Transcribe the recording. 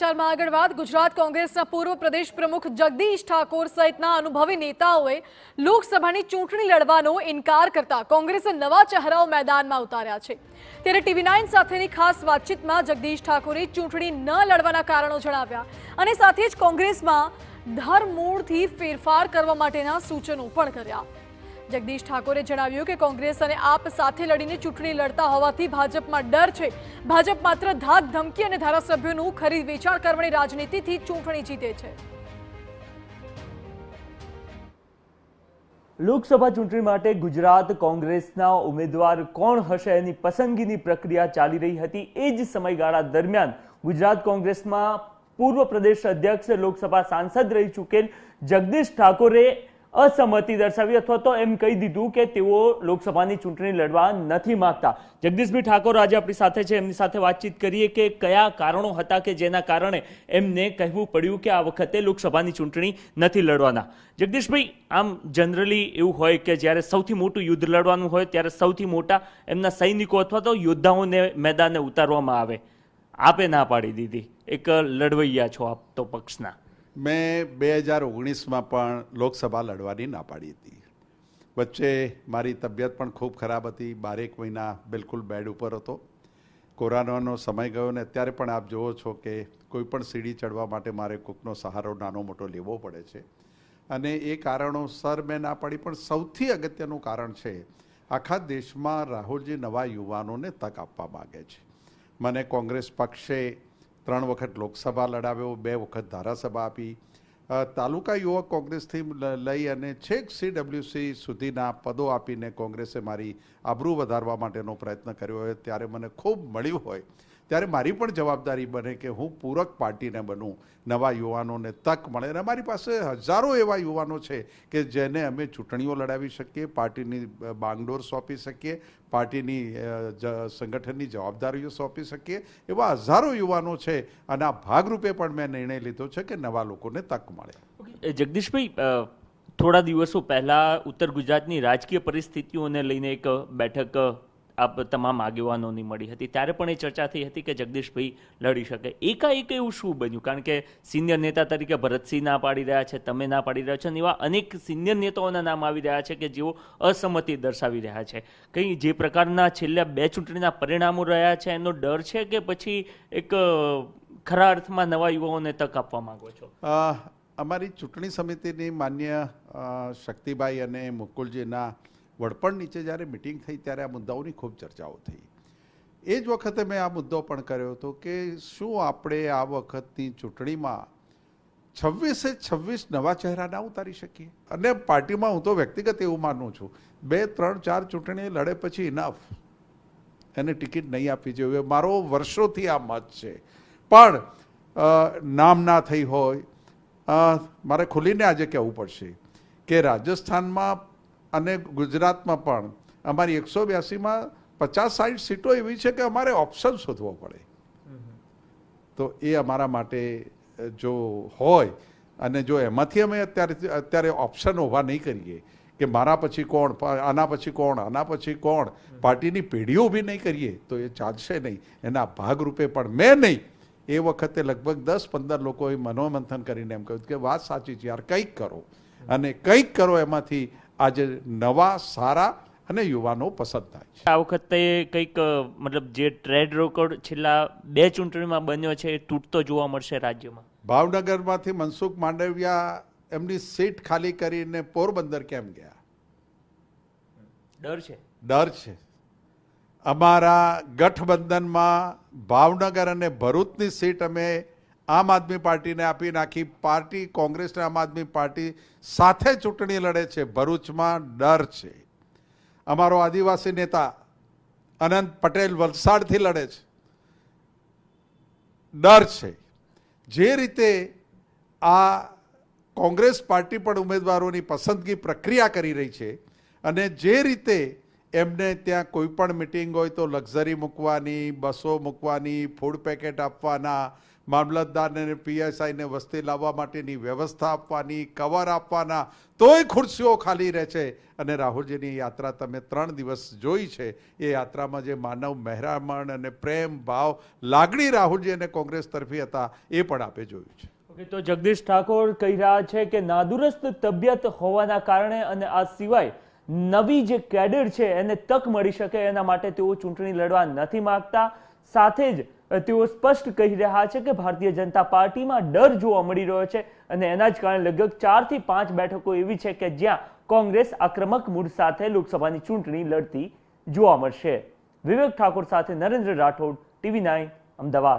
ચારમાં આગળ વાત ગુજરાત કોંગ્રેસના પૂર્વ પ્રદેશ પ્રમુખ જગદીશ ઠાકોર સહિતના અનુભવી નેતાઓએ લોકસભાની ચૂંટણી લડવાનો ઇનકાર કરતા કોંગ્રેસે નવા ચહેરાઓ મેદાનમાં ઉતાર્યા છે। ત્યારે TV9 સાથેની ખાસ વાતચીતમાં જગદીશ ઠાકોરે ચૂંટણી ન લડવાના કારણો જણાવ્યા અને સાથે જ કોંગ્રેસમાં ધરમૂળથી ફેરફાર કરવા માટેના સૂચનો પણ કર્યા। જગદીશ ઠાકોરે જણાવ્યું કે કોંગ્રેસ અને આપ સાથે લડીને ચૂંટણી લડતા હોવાથી ભાજપમાં ડર છે। ભાજપ માત્ર ધાક ધમકી અને ધારાસભ્યોનું ખરીદ વેચાણ કરવાની રાજનીતિથી ચૂંટણી જીતે છે। લોકસભા ચૂંટણી માટે ગુજરાત કોંગ્રેસના ઉમેદવાર કોણ હશે એની પસંદગીની પ્રક્રિયા ચાલી રહી હતી। એ જ સમયગાળા દરમિયાન ગુજરાત કોંગ્રેસમાં પૂર્વ પ્રદેશ અધ્યક્ષ લોકસભા સાંસદ રહી ચૂકેલ જગદીશ ઠાકોરે असहमति दर्शावी अथवा तो एम कही दीधुं के तेओ लोकसभानी चूंटणी लड़वा नथी मांगता। जगदीशभाई ठाकोर आज आपणी साथे छे, एमनी साथे वातचीत करीए के कया कारणों हता के जेना कारणे एमने कहेवुं पड्युं के आ वखते लोकसभानी चूंटणी नथी लड़वाना। जगदीशभाई, आम जनरली एवुं होय के ज्यारे सौथी मोटुं युद्ध लड़वानुं होय त्यारे सौथी मोटा एमना सैनिको अथवा तो योद्धाओने मैदाने उतारवामां आवे। आपे ना पाड़ी दीधी, एक लड़वैया छो आप तो पक्षना। मैं 2019 में पण लोकसभा लड़वानी ना पाड़ी थी। वच्चे मारी तबियत पण खूब खराब थी, 12 महीना बिल्कुल बेड पर हतो। कोरोनानो समय गयो ने अत्यारे पण आप जोवो छो के कोईपण सीढ़ी चढ़वा माटे मारे कोकनो सहारो नानो मोटो लेवो पड़े छे अने ए कारणोसर मैं ना पाड़ी। पण सौथी अगत्यनुं कारण छे, आखा देशमां राहुलजी नवा युवानोने तक आपवा मांगे छे। मने कोंग्रेस पक्षे 3 वखत लोकसभा लड़ाव्यो, 2 वखत धारासभा आपी, तालुका युवक कोंग्रेस थी लई अने छेक CWC सुधीना पदों आपीने कोंग्रेसे मारी आबरू वधारवा माटेनो प्रयत्न कर्यो होय त्यारे मने खूब मळ्युं होय त्यारे मारी पण जवाबदारी बने के हूँ पूरक पार्टीने बनूँ, नवा युवानोने तक मळे। अमारी पासे हजारों एवा युवानो छे के जेने अमे चूंटणीओ लड़ावी शकीए, पार्टीनी बांगडोर सौंपी शकीए, पार्टीनी संगठननी जवाबदारीओ सौंपी शकीए। एवा हजारों युवानो छे अने आ भागरूपे पण मैं निर्णय लीधो छे के नवा लोकोने तक मळे। जगदीशभाई, थोड़ा दिवसों पहला उत्तर गुजरातनी राजकीय परिस्थितिओने लईने एक बैठक आप तमाम આગેવાનોની મળી હતી, ત્યારે પણ એ ચર્ચા થઈ હતી કે જગદીશભાઈ લડી શકે। એકાએક એવું શું બન્યું? કારણ કે સિનિયર નેતા તરીકે ભરતસિંહ ના પાડી રહ્યા છે, તમે ના પાડી રહ્યા છો અને એવા અનેક સિનિયર નેતાઓના નામ આવી રહ્યા છે કે જેઓ અસહમતિ દર્શાવી રહ્યા છે। કંઈ જે પ્રકારના છેલ્લા 2 ચૂંટણીના પરિણામો રહ્યા છે એનો ડર છે કે પછી એક ખરા અર્થમાં નવા યુવાઓને તક આપવા માંગો છો? અમારી ચૂંટણી સમિતિની માન્ય શક્તિભાઈ અને મુકુલજીના વડપણ નીચે જ્યારે મિટિંગ થઈ ત્યારે આ મુદ્દાઓની ખૂબ ચર્ચાઓ થઈ। એ જ વખતે મેં આ મુદ્દો પણ કર્યો હતો કે શું આપણે આ વખતની ચૂંટણીમાં 26 નવા ચહેરા ના ઉતારી શકીએ? અને પાર્ટીમાં હું તો વ્યક્તિગત એવું માનું છું, 2, 3, 4 ચૂંટણી લડે પછી ઇનફ, એને ટિકિટ નહીં આપવી જોઈએ। મારો વર્ષોથી આ મત છે। પણ નામ ના થઈ હોય, મારે ખુલીને આજે કહેવું પડશે કે રાજસ્થાનમાં અને ગુજરાતમાં પણ અમારી 182માં 50-60 સીટો એવી છે કે અમારે ઓપ્શન શોધવો પડે। તો એ અમારા માટે જો હોય અને જો એમાંથી અમે અત્યારે ઓપ્શન ઊભા નહીં કરીએ કે મારા પછી કોણ, આના પછી કોણ, આના પછી કોણ, પાર્ટીની પેઢીઓ ઊભી નહીં કરીએ તો એ ચાલશે નહીં। એના ભાગરૂપે પણ મેં નહીં, એ વખતે લગભગ 10-15 લોકોએ મનોમંથન કરીને એમ કહ્યું કે વાત સાચી છે યાર, કંઈક કરો અને કંઈક કરો, એમાંથી આજે નવા સારા અને યુવાનો પસંદ થાય છે। આ વખતે કંઈક મતલબ જે ટ્રેડ રેકોર્ડ છેલ્લા 2 ચૂંટણીમાં બન્યો છે એ તૂટતો જોવા મળશે રાજ્યમાં। ભાવનગરમાંથી મનસુખ માંડવિયા એમની સીટ ખાલી કરીને પોરબંદર કેમ ગયા? ડર છે, ડર છે। અમારા ગઠબંધનમાં ભાવનગર અને ભરૂચની સીટ અમે આમ આદમી પાર્ટીને આપી નાખી। પાર્ટી કોંગ્રેસ આમ આદમી પાર્ટી સાથે ચૂંટણી લડે છે। ભરૂચમાં ડર છે। અમારો આદિવાસી નેતા અનંત પટેલ વલસાડથી લડે છે, ડર છે। જે રીતે આ કોંગ્રેસ પાર્ટી પણ ઉમેદવારોની પસંદગી પ્રક્રિયા કરી રહી છે અને જે રીતે એમને ત્યાં કોઈ પણ મિટિંગ હોય તો લક્ઝરી મૂકવાની, બસો મૂકવાની, ફૂડ પેકેટ આપવાના, મામલતદારને પીએસઆઈને વસ્તી લાવવા માટેની વ્યવસ્થા આપવાની, કવર આપવાના, તોય ખુરશીઓ ખાલી રહે છે. અને રાહુલજીની યાત્રા તમે 3 દિવસ જોઈ છે. એ યાત્રામાં જે માનવ મહેરામણ અને પ્રેમ ભાવ લાગણી રાહુલજી અને કોંગ્રેસ તરફી હતા એ પણ આપે જોયું છે. ઓકે, તો જગદીશ ઠાકોર કહી રહ્યા છે કે નાદુરસ્ત તબિયત હોવાના કારણે અને આ સિવાય નવી જે કેડર છે એને તક મળી શકે એના માટે તેઓ ચૂંટણી લડવા નથી માંગતા. સાથે જ તેઓ સ્પષ્ટ કહી રહ્યા છે કે ભારતીય જનતા પાર્ટીમાં ડર જોવા મળી રહ્યો છે અને એના જ કારણે લગભગ 4 થી 5 બેઠકો એવી છે કે જ્યાં કોંગ્રેસ આક્રમક મૂડ સાથે લોકસભાની ચૂંટણી લડતી જોવા મળશે. વિવેક ઠાકોર સાથે નરેન્દ્ર રાઠોડ, TV9 અમદાવાદ.